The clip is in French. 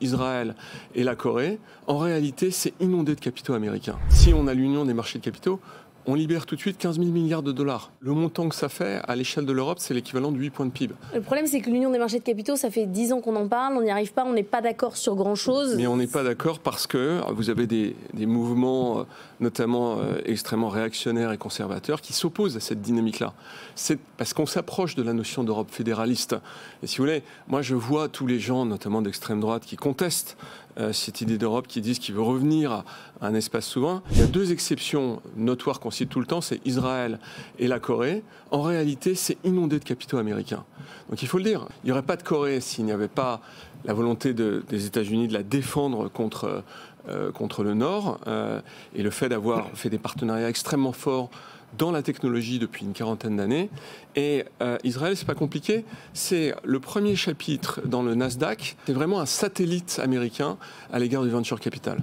Israël et la Corée, en réalité, c'est inondé de capitaux américains. Si on a l'union des marchés de capitaux, on libère tout de suite 15 000 milliards de dollars. Le montant que ça fait, à l'échelle de l'Europe, c'est l'équivalent de 8 points de PIB. Le problème, c'est que l'union des marchés de capitaux, ça fait 10 ans qu'on en parle, on n'y arrive pas, on n'est pas d'accord sur grand-chose. Mais on n'est pas d'accord parce que vous avez des mouvements, notamment extrêmement réactionnaires et conservateurs, qui s'opposent à cette dynamique-là. C'est parce qu'on s'approche de la notion d'Europe fédéraliste. Et si vous voulez, moi je vois tous les gens, notamment d'extrême droite, qui contestent cette idée d'Europe, qui disent qu'il veut revenir à un espace souverain. Il y a deux exceptions notoires qu'on cite tout le temps, c'est Israël et la Corée. En réalité, c'est inondé de capitaux américains. Donc il faut le dire, il n'y aurait pas de Corée s'il n'y avait pas la volonté des États-Unis de la défendre contre le Nord et le fait d'avoir fait des partenariats extrêmement forts dans la technologie depuis une quarantaine d'années. Et Israël, c'est pas compliqué, c'est le premier chapitre dans le Nasdaq, c'est vraiment un satellite américain à l'égard du venture capital.